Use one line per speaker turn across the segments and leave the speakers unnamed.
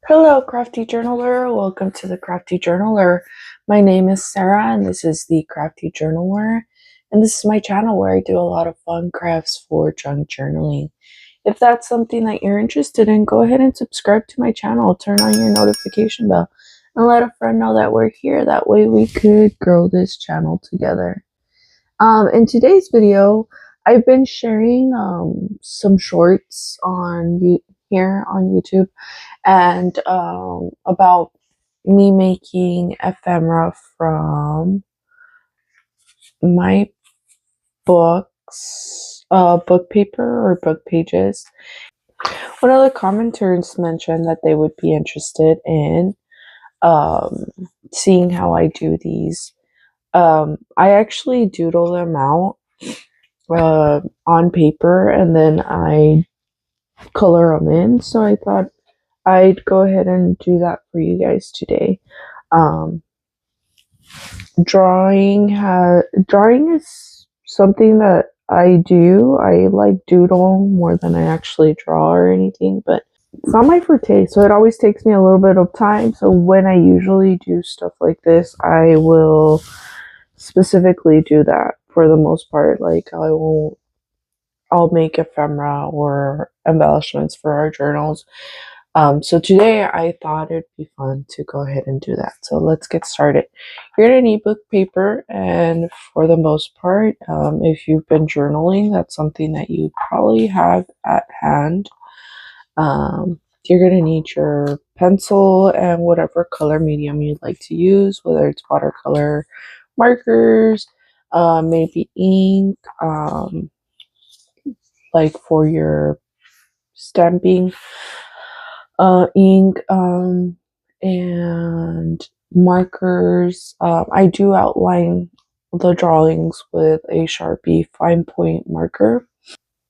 Hello, Crafty Journaler. Welcome to the Crafty Journaler. My name is Sarah, and this is the Crafty Journaler. And this is my channel where I do a lot of fun crafts for junk journaling. If that's something that you're interested in, go ahead and subscribe to my channel. Turn on your notification bell and let a friend know that we're here. That way we could grow this channel together. In today's video, I've been sharing some shorts here on YouTube and about me making ephemera from my book paper or book pages. One of the commenters mentioned that they would be interested in seeing how I do these. I actually doodle them out on paper and then I color them in, so I thought I'd go ahead and do that for you guys today. Drawing is something that I do. I like doodle more than I actually draw or anything, but it's not my forte, so it always takes me a little bit of time. So when I usually do stuff like this, I will specifically do that for the most part. Like I'll make ephemera or embellishments for our journals. So today I thought it'd be fun to go ahead and do that. So let's get started. You're gonna need book paper, and for the most part, if you've been journaling, that's something that you probably have at hand. You're gonna need your pencil and whatever color medium you'd like to use, whether it's watercolor, markers, maybe ink, like for your stamping, ink, and markers. I do outline the drawings with a Sharpie fine point marker.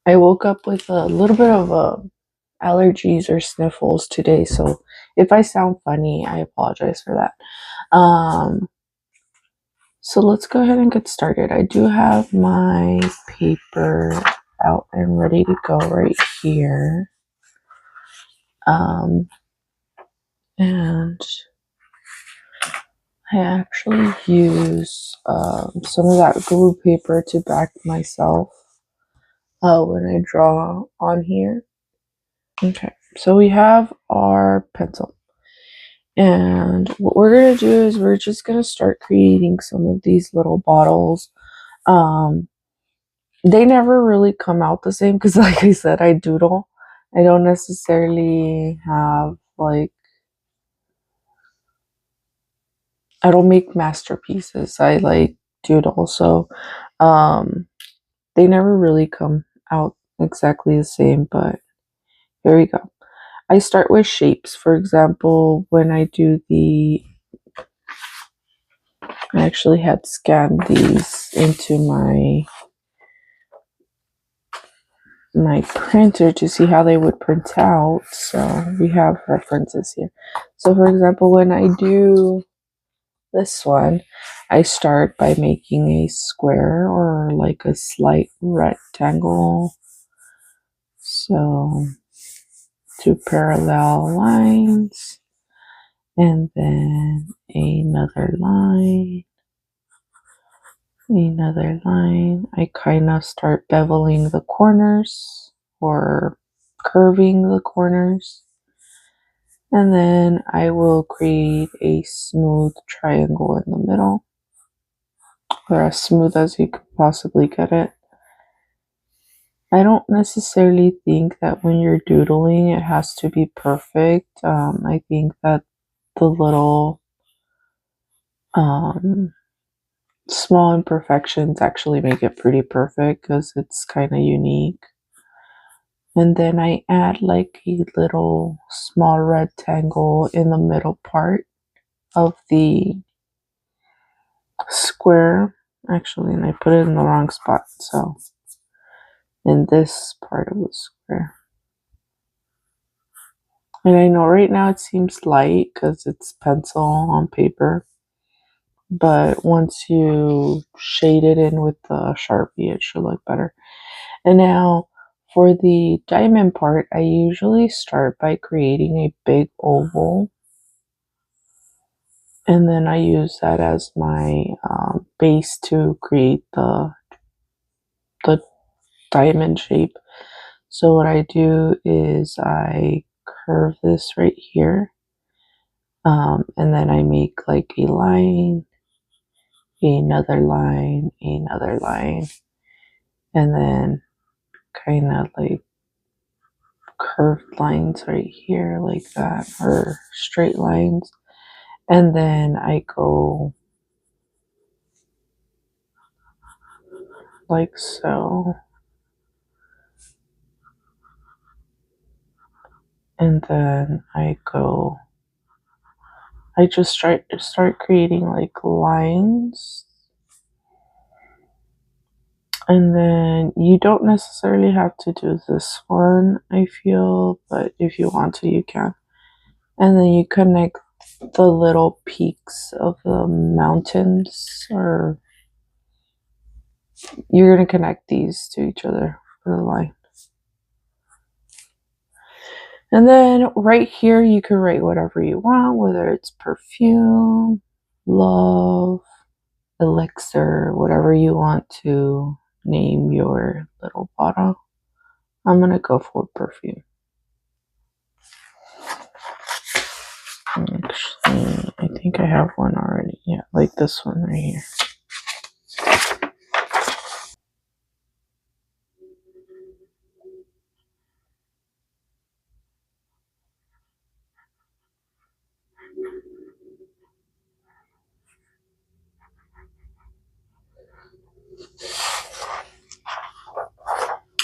I woke up with a little bit of allergies or sniffles today, so if I sound funny, I apologize for that. So let's go ahead and get started. I do have my paper out and ready to go right here. And I actually use some of that glue paper to back myself when I draw on here. Okay, so we have our pencil. And what we're going to do is we're just going to start creating some of these little bottles. They never really come out the same because, like I said, I doodle. I don't necessarily have, like, I don't make masterpieces. I like doodle, so they never really come out exactly the same, but here we go. I start with shapes. For example, when I do I actually had scanned these into my printer to see how they would print out, so we have references here. So for example, when I do this one, I start by making a square or like a slight rectangle. So 2 parallel lines, and then another line. I kind of start beveling the corners or curving the corners. And then I will create a smooth triangle in the middle, or as smooth as you could possibly get it. I don't necessarily think that when you're doodling it has to be perfect. I think that the little small imperfections actually make it pretty perfect because it's kind of unique. And then I add like a little small rectangle in the middle part of the square, actually, and I put it in the wrong spot, so in this part of the square. And I know right now it seems light because it's pencil on paper, but once you shade it in with the Sharpie, it should look better. And now For the diamond part, I usually start by creating a big oval, and then I use that as my base to create the diamond shape. So what I do is I curve this right here, and then I make like a line, another line, another line, and then kind of like curved lines right here like that, or straight lines. And then I go like so, and then I just start creating like lines. And then you don't necessarily have to do this one, I feel, but if you want to, you can. And then you connect the little peaks of the mountains, or you're going to connect these to each other for the line. And then right here, you can write whatever you want, whether it's perfume, love, elixir, whatever you want to name your little bottle. I'm going to go for perfume. Actually, I think I have one already. Yeah, like this one right here.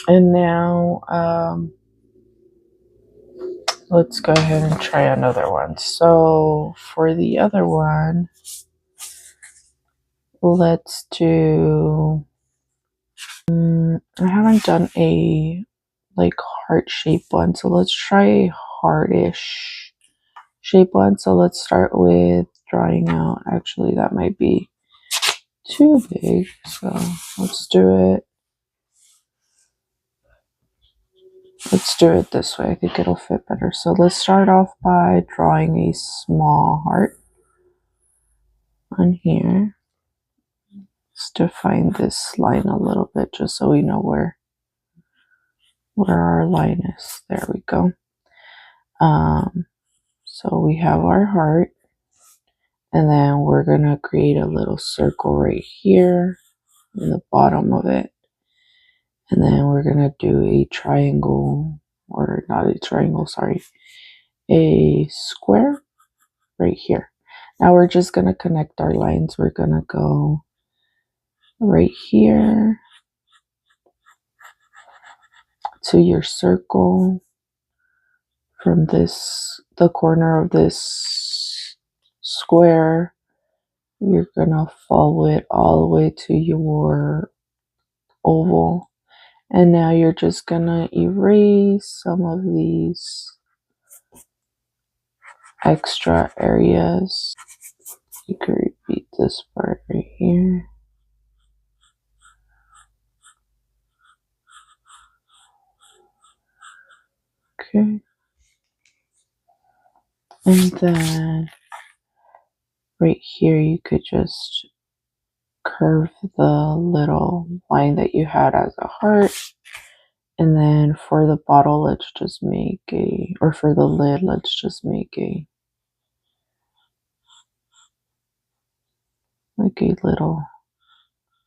And now, let's go ahead and try another one. So for the other one, let's do, I haven't done a like heart shape one, so let's try a heartish shape one. So let's start with drawing out, actually that might be too big, so let's do it this way. I think it'll fit better. So let's start off by drawing a small heart on here. Let's define this line a little bit just so we know where our line is. There we go. So we have our heart, and then we're gonna create a little circle right here in the bottom of it, and then we're gonna do a triangle, or not a triangle, sorry, a square right here. Now we're just gonna connect our lines. We're gonna go right here to your circle. From the corner of this square, you're gonna follow it all the way to your oval. And now you're just gonna erase some of these extra areas. You can repeat this part right here. Okay. And then right here, you could just curve the little line that you had as a heart. And then for the bottle, let's just make or for the lid, let's just make like a little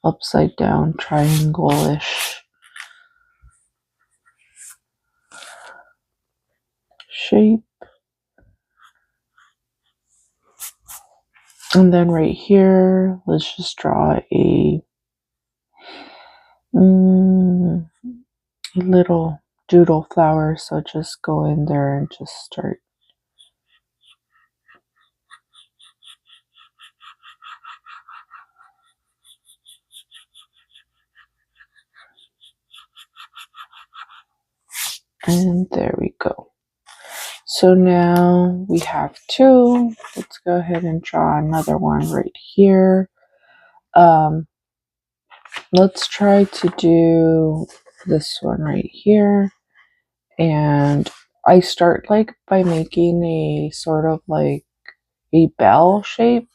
upside down triangle-ish shape. And then right here, let's just draw a little doodle flower. So just go in there and just start. And there we go. So now we have two. Let's go ahead and draw another one right here. Let's try to do this one right here, and I start like by making a sort of like a bell shape.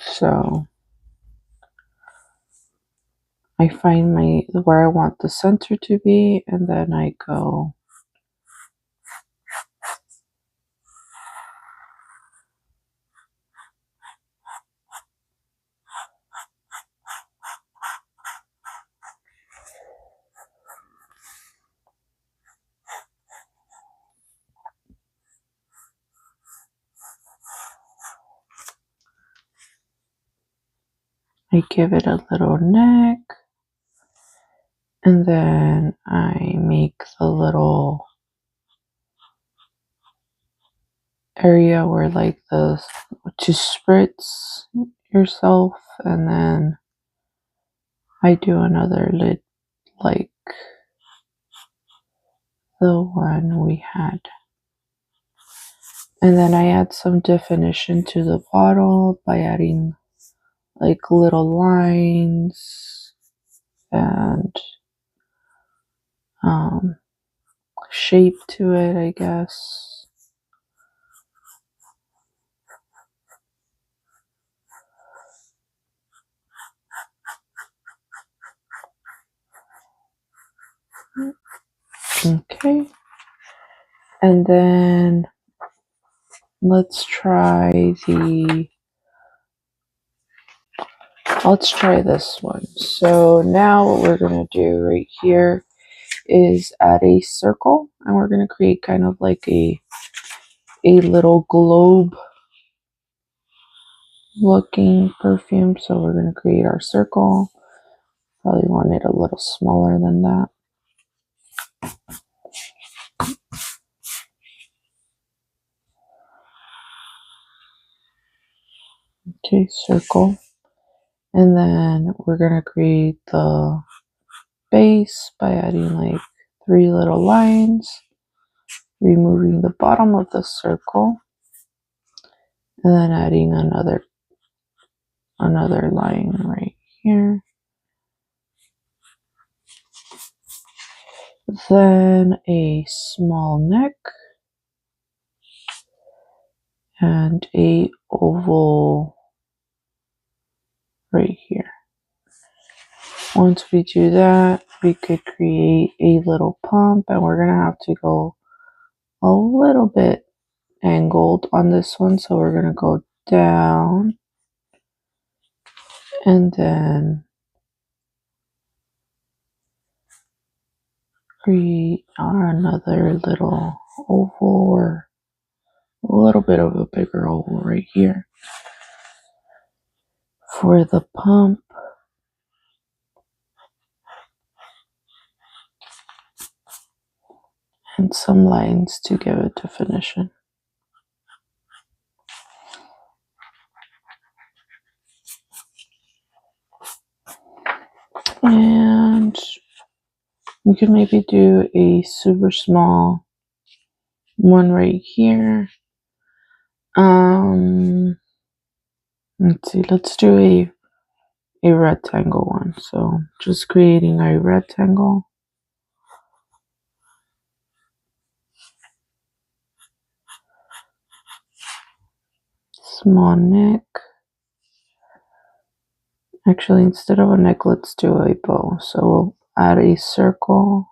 So I find where I want the center to be, and then I go I give it a little neck, and then I make the little area where like to spritz yourself, and then I do another lid like the one we had. And then I add some definition to the bottle by adding like little lines and shape to it, I guess. Okay. And then let's try this one. So now what we're going to do right here is add a circle, and we're going to create kind of like a little globe looking perfume. So we're going to create our circle. Probably want it a little smaller than that. Okay, circle. And then we're going to create the base by adding like 3 little lines, removing the bottom of the circle, and then adding another line right here. Then a small neck and a oval right here. Once we do that, we could create a little pump, and we're gonna have to go a little bit angled on this one. So we're gonna go down and then create another little oval, or a little bit of a bigger oval right here for the pump. And some lines to give it definition. And we could maybe do a super small one right here. Let's see, let's do a rectangle one. So just creating a rectangle. Small neck. Actually, instead of a neck, let's do a bow. So we'll add a circle.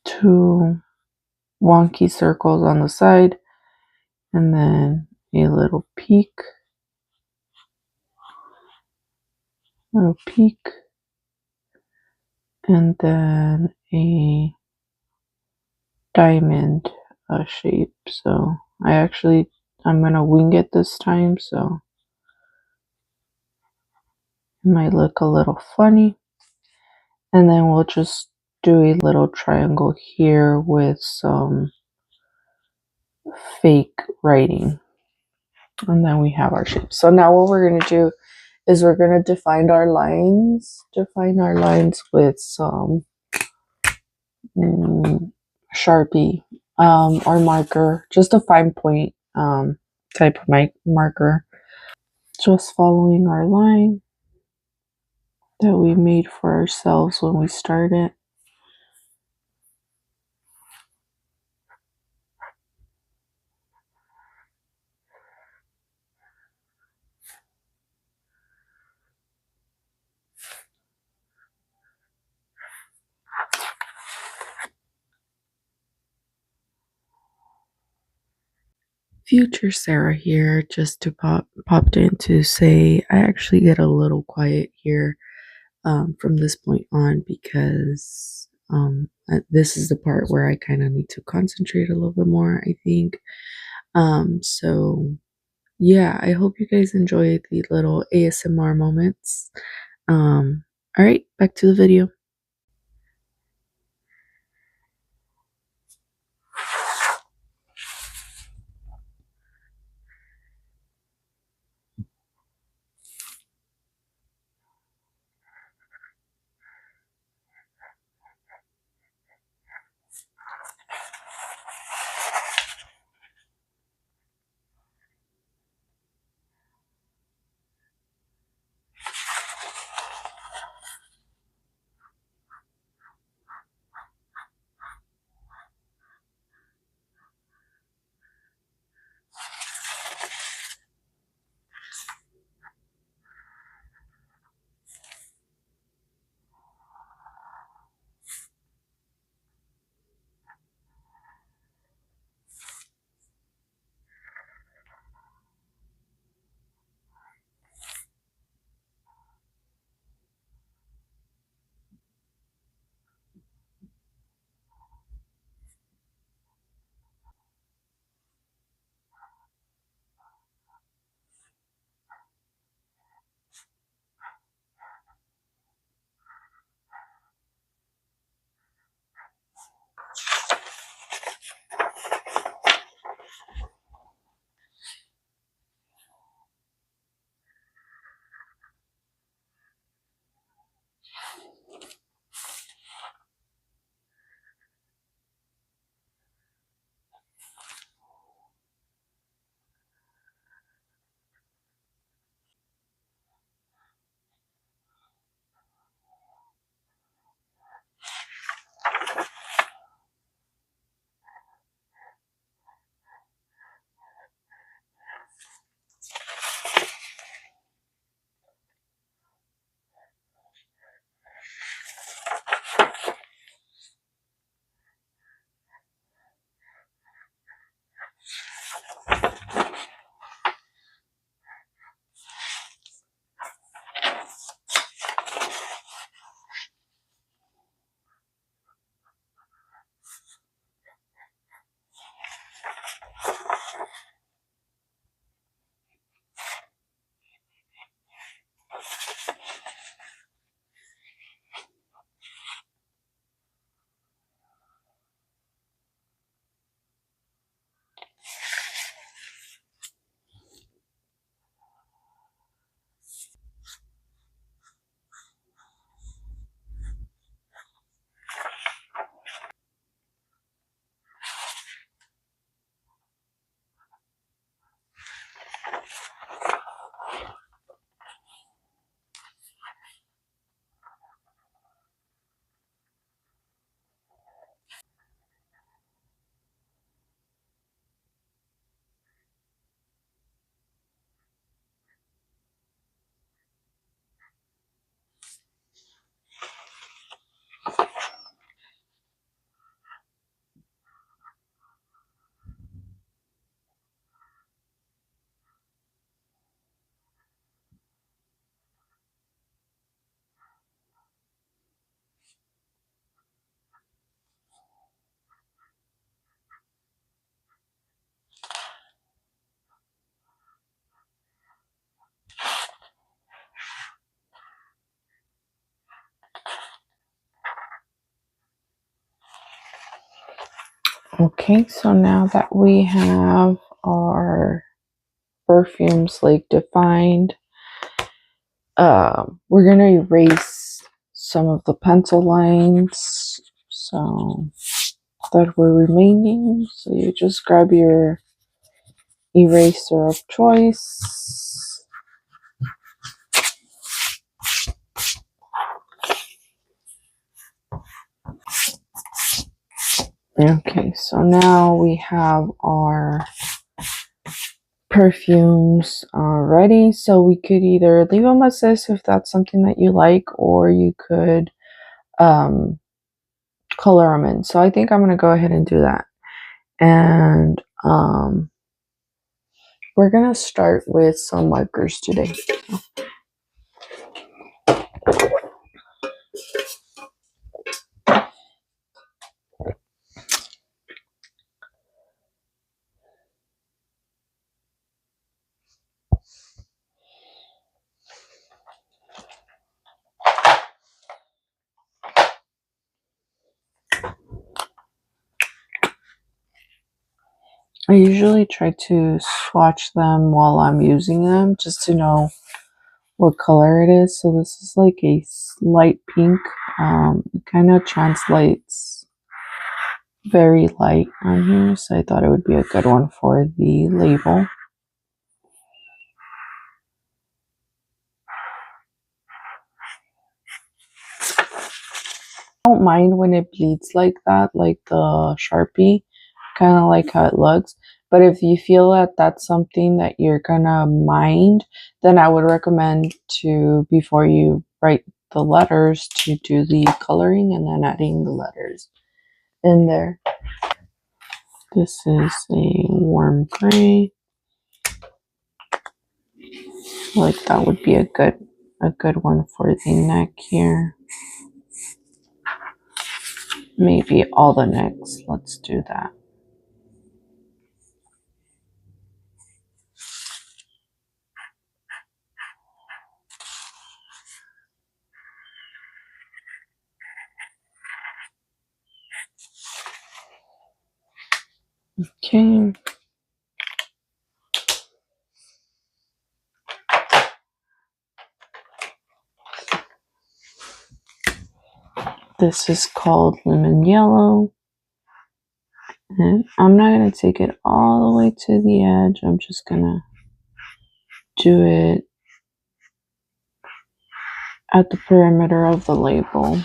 Two wonky circles on the side, and then a little peak, and then a diamond shape. So I'm gonna wing it this time, so it might look a little funny. And then we'll just do a little triangle here with some fake writing, and then we have our shape. So now what we're gonna do is we're gonna define our lines with some Sharpie or marker, just a fine point type of marker. Just following our line that we made for ourselves when we started. Future Sarah here, just to popped in to say I actually get a little quiet here from this point on because this is the part where I kind of need to concentrate a little bit more, I think. So yeah, I hope you guys enjoy the little ASMR moments. All right, back to the video. Okay, so now that we have our perfumes like defined, we're gonna erase some of the pencil lines. So that were remaining. So you just grab your eraser of choice. Okay, so now we have our perfumes ready. So we could either leave them as this if that's something that you like, or you could color them in. So I think I'm going to go ahead and do that. And we're going to start with some markers today. I usually try to swatch them while I'm using them just to know what color it is. So this is like a light pink. It kind of translates very light on here, so I thought it would be a good one for the label. I don't mind when it bleeds like that, like the Sharpie. Kind of like how it looks. But if you feel that that's something that you're gonna mind, then I would recommend to, before you write the letters, to do the coloring and then adding the letters in there. This is a warm gray. Like that would be a good one for the neck here. Maybe all the necks. Let's do that. Okay. This is called lemon yellow. And I'm not going to take it all the way to the edge. I'm just going to do it at the perimeter of the label.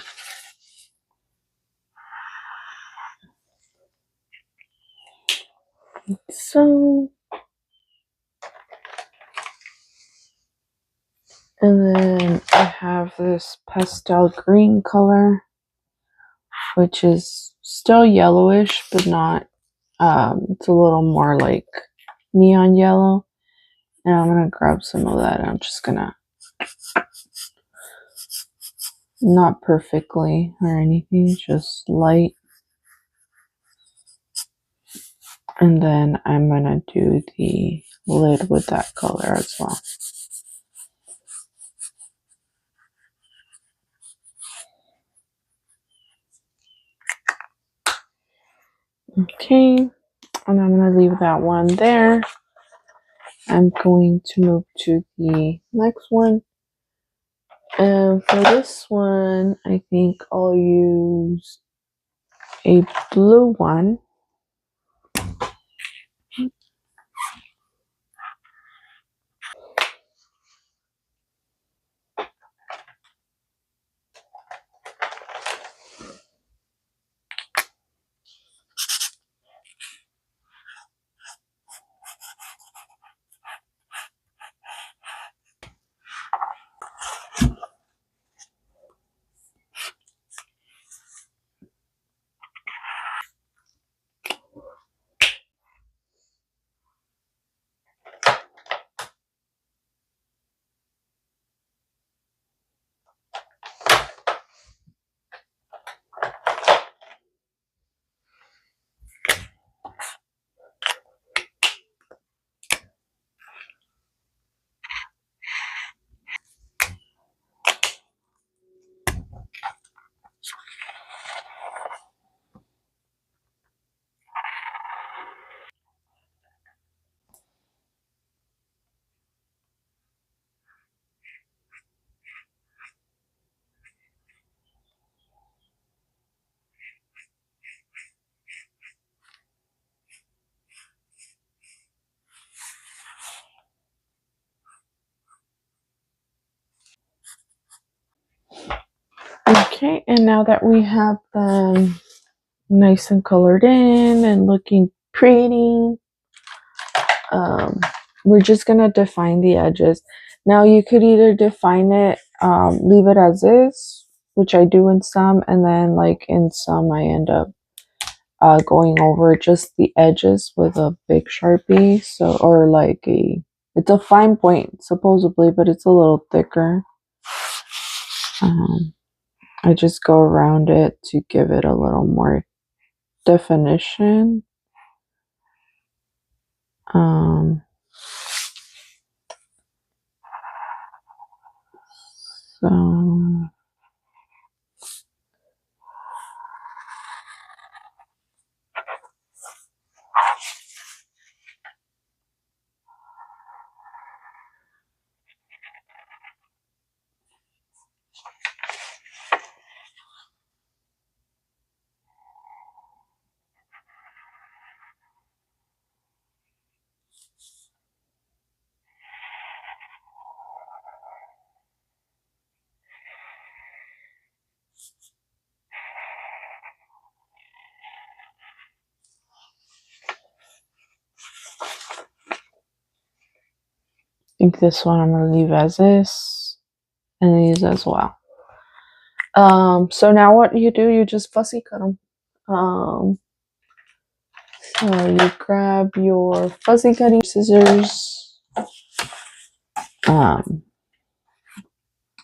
So, and then I have this pastel green color, which is still yellowish, but not, it's a little more like neon yellow. And I'm going to grab some of that. I'm just going to, not perfectly or anything, just light. And then I'm going to do the lid with that color as well. Okay, and I'm going to leave that one there. I'm going to move to the next one. And for this one, I think I'll use a blue one. Okay, and now that we have them nice and colored in and looking pretty, we're just gonna define the edges. Now you could either define it, leave it as is, which I do in some, and then like in some I end up going over just the edges with a big Sharpie. So, or like it's a fine point supposedly, but it's a little thicker. I just go around it to give it a little more definition. So I think this one I'm going to leave as is, and these as well. So now what you do, you just fussy cut them. So you grab your fuzzy cutting scissors, and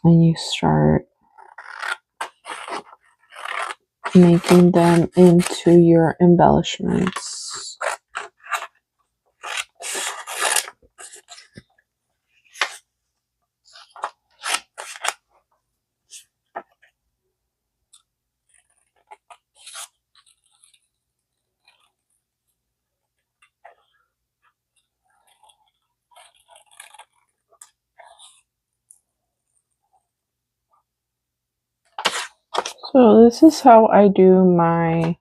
you start making them into your embellishments. So this is how I do my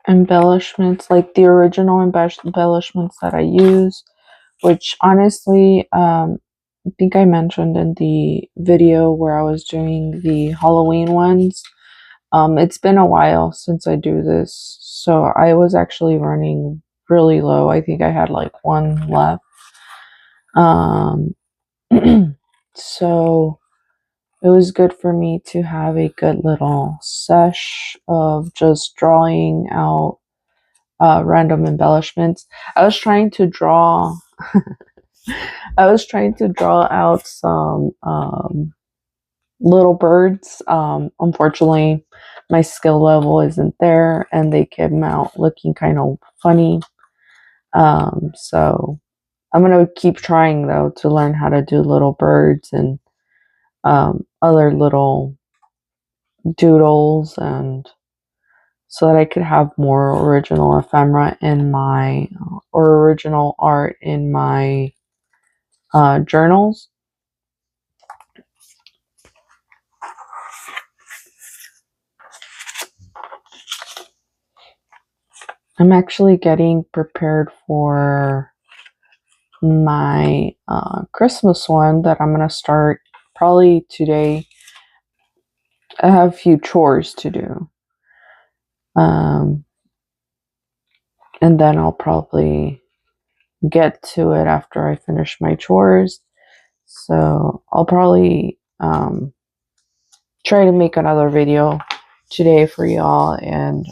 embellishments, like the original embellishments that I use, which honestly, I think I mentioned in the video where I was doing the Halloween ones. It's been a while since I do this, so I was actually running really low. I think I had like one left. So it was good for me to have a good little sesh of just drawing out random embellishments. I was trying to draw out some little birds. Unfortunately, my skill level isn't there, and they came out looking kind of funny. So I'm gonna keep trying though to learn how to do little birds and other little doodles, and so that I could have more original ephemera in my or original art in my journals. I'm actually getting prepared for my Christmas one that I'm gonna start probably today. I have a few chores to do, and then I'll probably get to it after I finish my chores. So I'll probably try to make another video today for y'all, and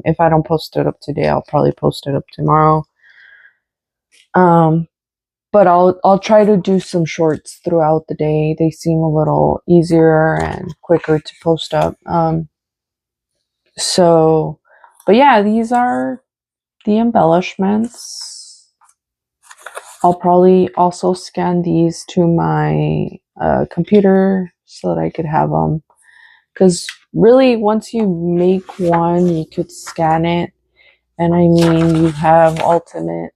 if I don't post it up today, I'll probably post it up tomorrow. But I'll try to do some shorts throughout the day. They seem a little easier and quicker to post up. So, but yeah, these are the embellishments. I'll probably also scan these to my computer so that I could have them. Because really, once you make one, you could scan it. And I mean, you have ultimate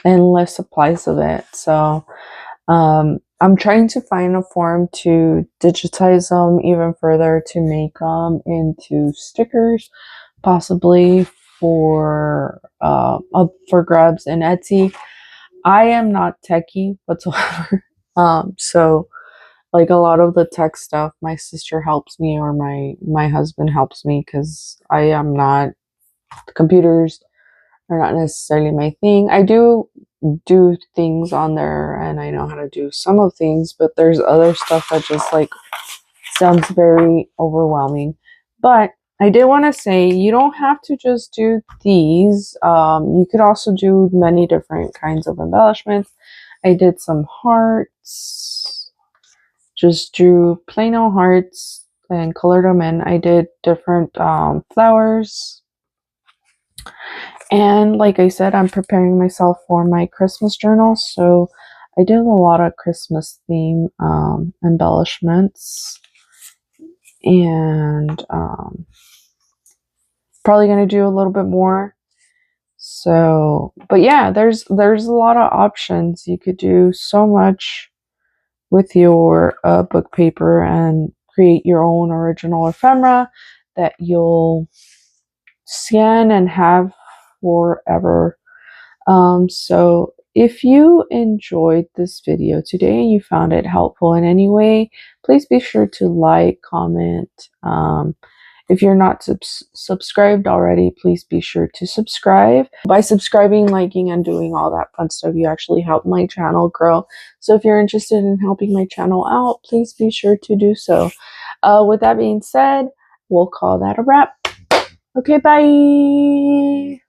endless supplies of it. So I'm trying to find a form to digitize them even further to make them into stickers, possibly for grabs in Etsy. I am not techie whatsoever, so Like a lot of the tech stuff, my sister helps me or my husband helps me because I am not, the computers are not necessarily my thing. I do things on there and I know how to do some of things, but there's other stuff that just like sounds very overwhelming. But I did want to say you don't have to just do these. You could also do many different kinds of embellishments. I did some hearts, just drew plain old hearts and colored them in. I did different flowers. And like I said, I'm preparing myself for my Christmas journal. So I did a lot of Christmas theme embellishments. And probably going to do a little bit more. So, but yeah, there's a lot of options. You could do so much with your book paper and create your own original ephemera that you'll scan and have forever. So if you enjoyed this video today and you found it helpful in any way, please be sure to like, comment. If you're not subscribed already, please be sure to subscribe. By subscribing, liking, and doing all that fun stuff, you actually help my channel grow. So if you're interested in helping my channel out, please be sure to do so. With that being said, we'll call that a wrap. Okay, bye.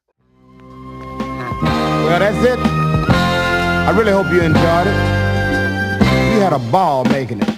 Well, that's it. I really hope you enjoyed it. We had a ball making it.